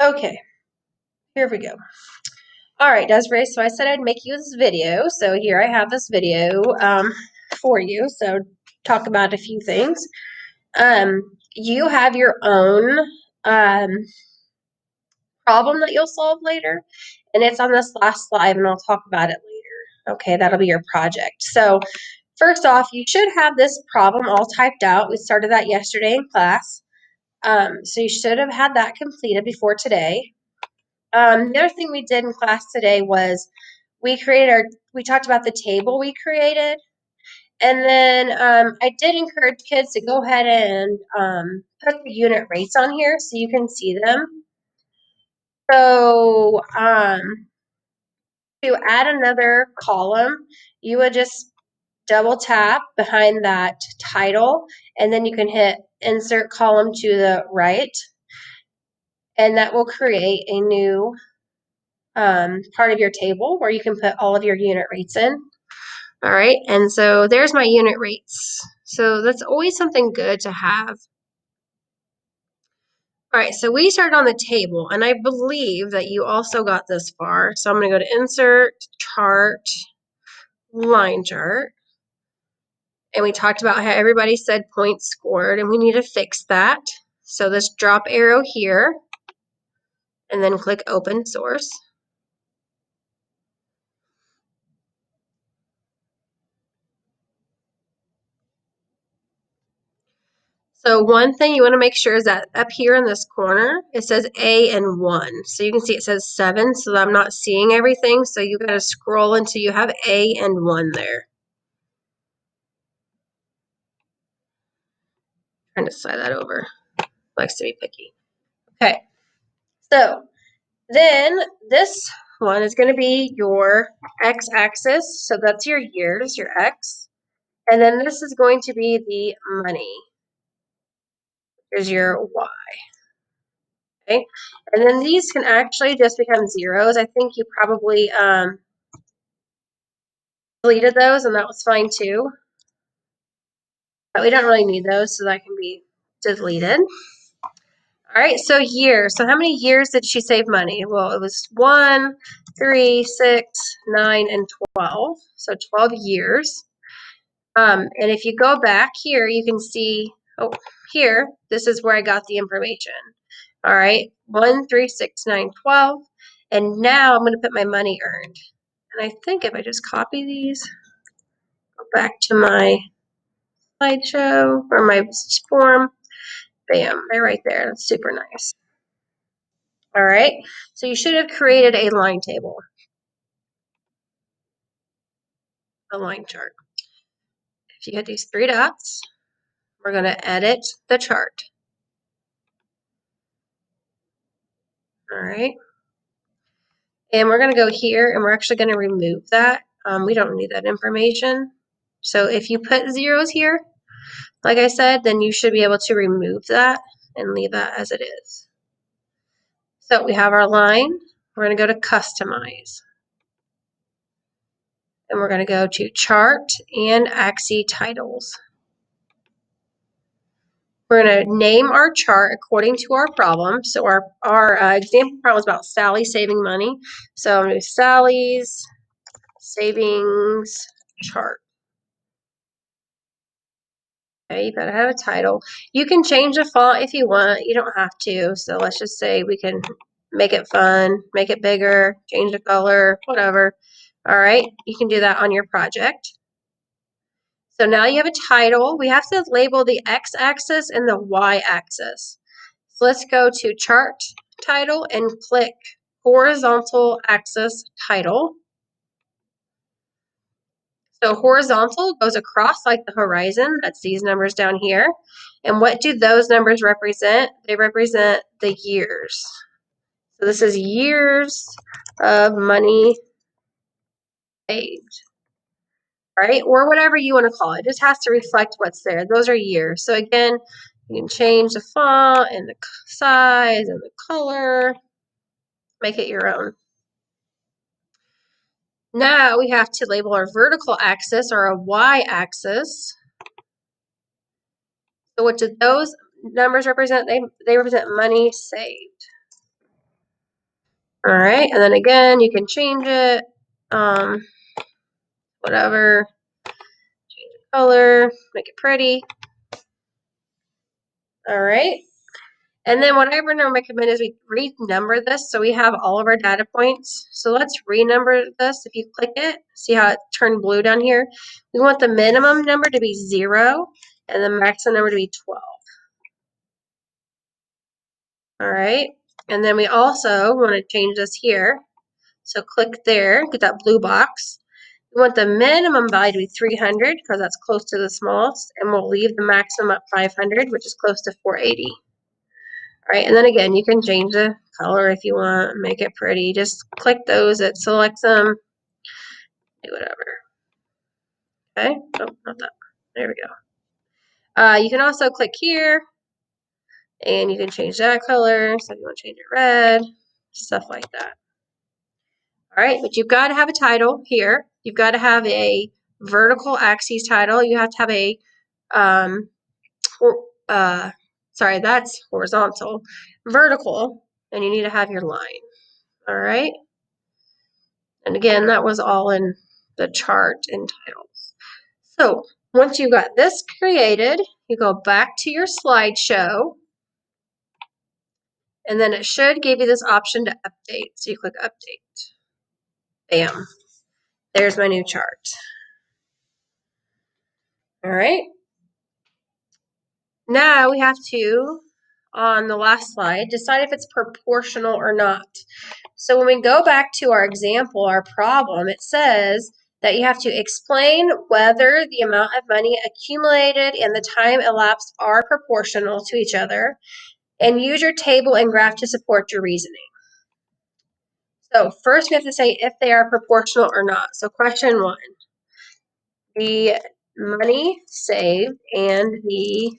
Okay, here we go. All right, Desiree, so I said I'd make you this video. So here I have this video for you. So talk about a few things. You have your own um, problem that you'll solve later, and it's on this last slide, and I'll talk about it later. Okay, that'll be your project. So first off, you should have this problem all typed out. We started that yesterday in class. So you should have had that completed before today. The other thing we did in class today was we talked about the table we created. And then I did encourage kids to go ahead and put the unit rates on here so you can see them. So to add another column, you would just double tap behind that title, and then you can hit insert column to the right, and that will create a new part of your table where you can put all of your unit rates in. All right, and so there's my unit rates. So that's always something good to have. All right, so we started on the table, and I believe that you also got this far. So I'm going to go to Insert, Chart, Line Chart. And we talked about how everybody said points scored, and we need to fix that. So this drop arrow here, and then click Open Source. So one thing you want to make sure is that up here in this corner, it says A and 1. So you can see it says 7, so I'm not seeing everything. So you got to scroll until you have A and 1 there. Trying to slide that over. Likes to be picky. Okay. So then this one is going to be your x-axis. So that's your years, your x. And then this is going to be the money. Here's your y. Okay. And then these can actually just become zeros. I think you probably deleted those, and that was fine too. But we don't really need those, so that can be deleted. All right, so years. So how many years did she save money? Well, it was 1, 3, 6, 9, and 12. So 12 years. And if you go back here, you can see, oh, here, this is where I got the information. All right, 1, 3, 6, 9, 12. And now I'm going to put my money earned. And I think if I just copy these, go back to my slideshow or my form, bam, they're right there. That's super nice. All right, so you should have created a line table, a line chart. If you hit these 3 dots, we're going to edit the chart. All right. And we're going to go here, and we're actually going to remove that. We don't need that information. So if you put zeros here, like I said, then you should be able to remove that and leave that as it is. So we have our line. We're going to go to Customize. And we're going to go to Chart and Axis Titles. We're going to name our chart according to our problem. So our example problem is about Sally saving money. So I'm going to do Sally's savings chart. Okay, you gotta have a title. You can change the font if you want. You don't have to. So let's just say we can make it fun, make it bigger, change the color, whatever. All right, you can do that on your project. So now you have a title. We have to label the x-axis and the y-axis. So let's go to Chart Title and click Horizontal Axis Title. So horizontal goes across like the horizon. That's these numbers down here. And what do those numbers represent? They represent the years. So this is years of money saved, right? Or whatever you want to call it. It just has to reflect what's there. Those are years. So again, you can change the font and the size and the color. Make it your own. Now we have to label our vertical axis or a y-axis. So what do those numbers represent? They represent money saved. All right, and then again, you can change it, whatever, change the color, make it pretty. All right, and then what I would recommend is we renumber this so we have all of our data points. So let's renumber this. If you click it, see how it turned blue down here? We want the minimum number to be 0 and the maximum number to be 12. All right, and then we also want to change this here. So click there, get that blue box. We want the minimum value to be 300 because that's close to the smallest, and we'll leave the maximum at 500, which is close to 480. All right, and then again, you can change the color if you want, make it pretty. Just click those, it selects them, do whatever. Okay, oh, not that. There we go. You can also click here, and you can change that color. So if you want to change it red, stuff like that. All right, but you've got to have a title here. You've got to have a vertical axis title. You have to have a, sorry, that's horizontal. Vertical, and you need to have your line. All right. And again, that was all in the chart and titles. So once you've got this created, you go back to your slideshow, and then it should give you this option to update. So you click update. Bam. There's my new chart. All right. Now we have to, on the last slide, decide if it's proportional or not. So when we go back to our example, our problem, it says that you have to explain whether the amount of money accumulated and the time elapsed are proportional to each other, and use your table and graph to support your reasoning. So first we have to say if they are proportional or not. So question 1, the money saved and the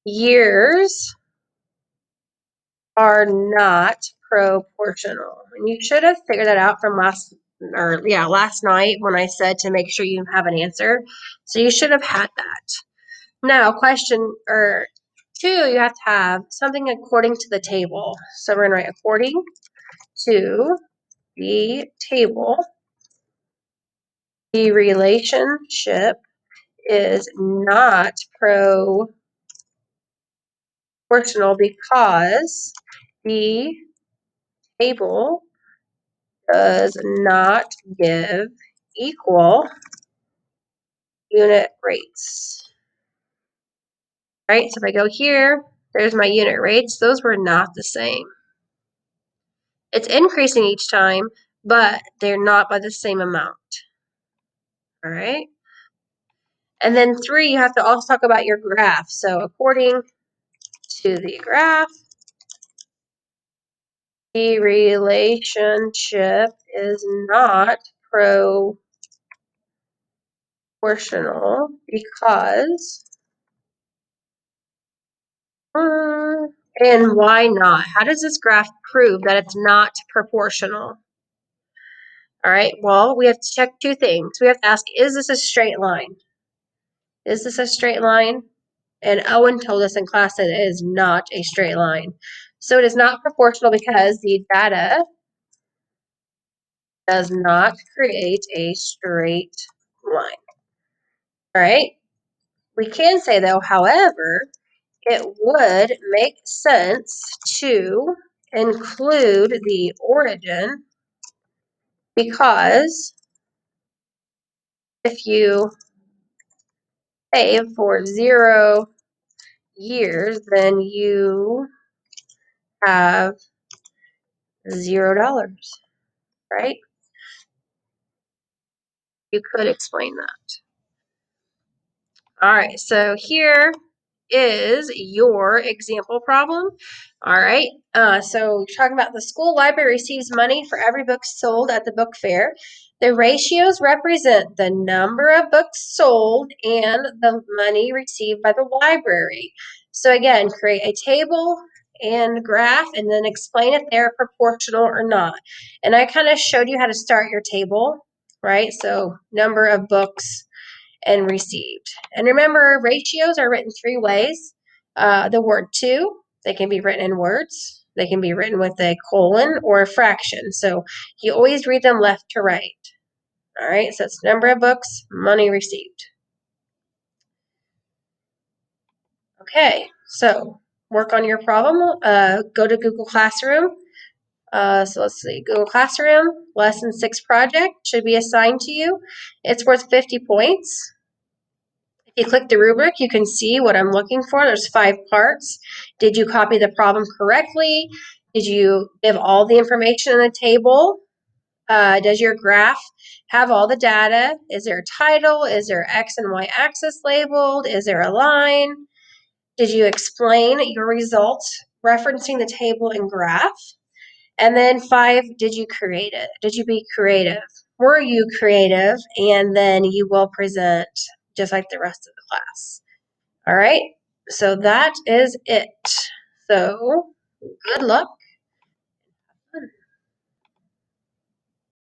years are not proportional. And you should have figured that out from last night when I said to make sure you have an answer. So you should have had that. Now, question 2, you have to have something according to the table. So we're going to write according to the table, the relationship is not proportional because the table does not give equal unit rates. All right, so if I go here, there's my unit rates. Those were not the same. It's increasing each time, but they're not by the same amount. All right. And then 3, you have to also talk about your graph. So according to the graph, the relationship is not proportional because, and why not? How does this graph prove that it's not proportional? All right, well, we have to check 2 things. We have to ask, is this a straight line? Is this a straight line? And Owen told us in class that it is not a straight line. So it is not proportional because the data does not create a straight line. All right. We can say, though, however, it would make sense to include the origin because if you save for 0 years, then you have $0, right? You could explain that. All right, so here is your example problem. All right, so we're talking about the school library receives money for every book sold at the book fair. The ratios represent the number of books sold and the money received by the library. So again, create a table and graph and then explain if they're proportional or not. And I kind of showed you how to start your table, right? So number of books and received. And remember, ratios are written 3 ways. The word to, they can be written in words. They can be written with a colon or a fraction. So you always read them left to right. All right, so it's number of books, money received. Okay, so work on your problem. Go to Google Classroom. So let's see, Google Classroom, Lesson 6 project should be assigned to you. It's worth 50 points. If you click the rubric, you can see what I'm looking for. There's 5 parts. Did you copy the problem correctly? Did you give all the information in the table? Does your graph have all the data? Is there a title? Is there X and Y axis labeled? Is there a line? Did you explain your results referencing the table and graph? And then 5, did you create it? Did you be creative? Were you creative? And then you will present just like the rest of the class. All right, so that is it. So good luck.